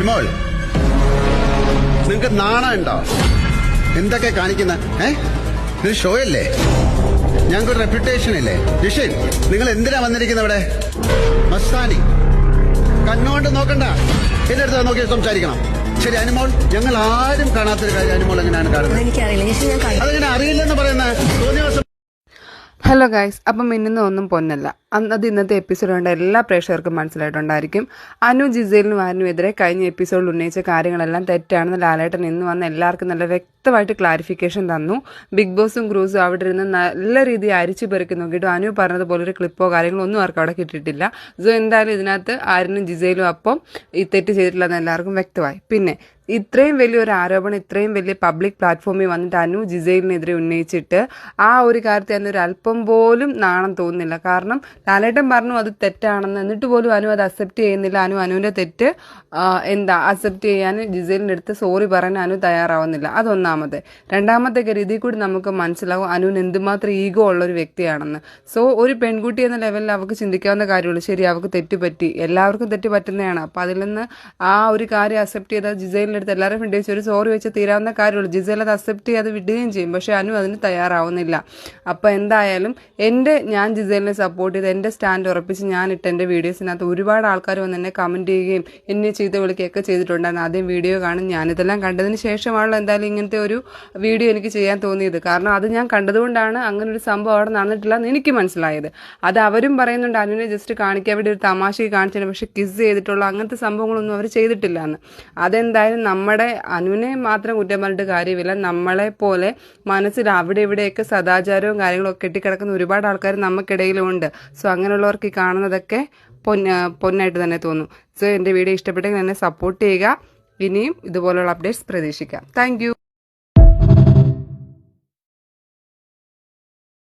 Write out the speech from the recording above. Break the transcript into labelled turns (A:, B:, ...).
A: അനുമോൾ, നിങ്ങക്ക് നാണം ഉണ്ടോ? എന്തൊക്കെ കാണിക്കുന്ന ഇത് ഷോ അല്ലേ? ഞങ്ങൾക്കൊരു റെപ്യൂട്ടേഷൻ ഇല്ലേ? ജിഷിൻ, നിങ്ങൾ എന്തിനാ വന്നിരിക്കുന്നത് ഇവിടെ? മസ്താനി, കണ്ണുകൊണ്ട് നോക്കണ്ട, എന്റെ അടുത്ത് നോക്കി സംസാരിക്കണം. ശരി അനുമോൾ, ഞങ്ങൾ ആരും കാണാത്തൊരു കാര്യം അനുമോൾ എങ്ങനെയാണ് കാണുന്നത്? അതെങ്ങനെ അറിയില്ലെന്ന് പറയുന്നത്? തോന്നിയ
B: ഹലോ ഗൈസ്, അപ്പം മിന്നുന്ന ഒന്നും പൊന്നല്ല. അത് ഇന്നത്തെ എപ്പിസോഡ് കൊണ്ട് എല്ലാ പ്രേക്ഷകർക്കും മനസ്സിലായിട്ടുണ്ടായിരിക്കും. അനു ജിസേലിനും ആരിനും എതിരെ കഴിഞ്ഞ എപ്പിസോഡിൽ ഉന്നയിച്ച കാര്യങ്ങളെല്ലാം തെറ്റാണെന്ന് ലാലേട്ടൻ ഇന്ന് വന്ന് എല്ലാവർക്കും നല്ല വ്യക്തമായിട്ട് ക്ലാരിഫിക്കേഷൻ തന്നു. ബിഗ് ബോസും ക്രൂസും അവിടെ ഇരുന്ന് നല്ല രീതിയിൽ അരിച്ചു പെറുക്കി നോക്കിയിട്ടും അനു പറഞ്ഞതുപോലെ ഒരു ക്ലിപ്പോ കാര്യങ്ങളോ ഒന്നും ആർക്കും അവിടെ കിട്ടിയിട്ടില്ല. സോ എന്തായാലും ഇതിനകത്ത് ആരിനും ജിസേലും അപ്പം ഈ തെറ്റ് ചെയ്തിട്ടില്ലെന്ന് എല്ലാവർക്കും വ്യക്തമായി. പിന്നെ ഇത്രയും വലിയൊരു ആരോപണം ഇത്രയും വലിയ പബ്ലിക് പ്ലാറ്റ്ഫോമിൽ വന്നിട്ട് അനു ജിസേലിനെതിരെ ഉന്നയിച്ചിട്ട് ആ ഒരു കാര്യത്തിൽ തന്നെ ഒരു അല്പം പോലും നാണം തോന്നുന്നില്ല. കാരണം ലാലേട്ടൻ പറഞ്ഞു അത് തെറ്റാണെന്ന്, എന്നിട്ട് പോലും അനു അത് അക്സെപ്റ്റ് ചെയ്യുന്നില്ല. അനുവിൻ്റെ തെറ്റ് അക്സെപ്റ്റ് ചെയ്യാൻ ജിസേലിൻ്റെ അടുത്ത് സോറി പറയാൻ അനു തയ്യാറാവുന്നില്ല. അതൊന്നാമത്തെ. രണ്ടാമത്തെ കാര്യം, ഇതിൽ കൂടി നമുക്ക് മനസ്സിലാവും അനുവിന് എന്തുമാത്രം ഈഗോ ഉള്ളൊരു വ്യക്തിയാണെന്ന്. സോ ഒരു പെൺകുട്ടി എന്ന ലെവലിൽ അവർക്ക് ചിന്തിക്കാവുന്ന കാര്യമുള്ളൂ. ശരി, അവർക്ക് തെറ്റ് പറ്റി, എല്ലാവർക്കും തെറ്റ് പറ്റുന്നതാണ്. അപ്പം അതിൽ നിന്ന് ആ ഒരു കാര്യം അക്സെപ്റ്റ് ചെയ്താൽ ജിസേലിൻ്റെ അടുത്ത് എല്ലാവരും ഫ്രണ്ട് ഒരു സോറി വെച്ച് തീരാവുന്ന കാര്യമുള്ളൂ. ജിസേൽ അത് അക്സെപ്റ്റ് ചെയ്ത് വിടുകയും ചെയ്യും. പക്ഷെ അനു അതിന് തയ്യാറാവുന്നില്ല. അപ്പം എന്തായാലും ഞാൻ ജിസേലിനെ സപ്പോർട്ട് ചെയ്ത് എൻ്റെ സ്റ്റാൻഡ് ഉറപ്പിച്ച് ഞാൻ ഇട്ട എൻ്റെ വീഡിയോസിനകത്ത് ഒരുപാട് ആൾക്കാർ വന്ന് എന്നെ കമൻറ്റ് ചെയ്യുകയും എന്നെ ചീത്ത വിളിക്കുകയൊക്കെ ചെയ്തിട്ടുണ്ടായിരുന്നു. ആദ്യം വീഡിയോ കാണും. ഞാനിതെല്ലാം കണ്ടതിന് ശേഷമാണല്ലോ എന്തായാലും ഇങ്ങനത്തെ ഒരു വീഡിയോ എനിക്ക് ചെയ്യാൻ തോന്നിയത്. കാരണം അത് ഞാൻ കണ്ടതുകൊണ്ടാണ് അങ്ങനെ ഒരു സംഭവം അവിടെ നടന്നിട്ടില്ല എന്ന് എനിക്ക് മനസ്സിലായത്. അത് അവരും പറയുന്നുണ്ട് അനുവിനെ ജസ്റ്റ് കാണിക്കാൻ വേണ്ടി ഒരു തമാശയ്ക്ക് കാണിച്ചിട്ടുണ്ട്, പക്ഷെ കിസ് ചെയ്തിട്ടുള്ള അങ്ങനത്തെ സംഭവങ്ങളൊന്നും അവർ ചെയ്തിട്ടില്ല എന്ന്. അതെന്തായാലും നമ്മുടെ അനുവിനെ മാത്രം കുറ്റം പറഞ്ഞിട്ട് കാര്യമില്ല. നമ്മളെ പോലെ മനസ്സിൽ അവിടെ ഇവിടെയൊക്കെ സദാചാരവും കാര്യങ്ങളൊക്കെ കെട്ടിക്കിടക്കുന്ന ഒരുപാട് ആൾക്കാർ നമുക്കിടയിലും ഉണ്ട്. സോ അങ്ങനെയുള്ളവർക്ക് ഈ കാണുന്നതൊക്കെ പൊന്നായിട്ട് തന്നെ തോന്നും. സോ എൻ്റെ വീഡിയോ ഇഷ്ടപ്പെട്ടെങ്കിൽ എന്നെ സപ്പോർട്ട് ചെയ്യുക. ഇനിയും ഇതുപോലുള്ള അപ്ഡേറ്റ്സ് പ്രതീക്ഷിക്കാം. താങ്ക്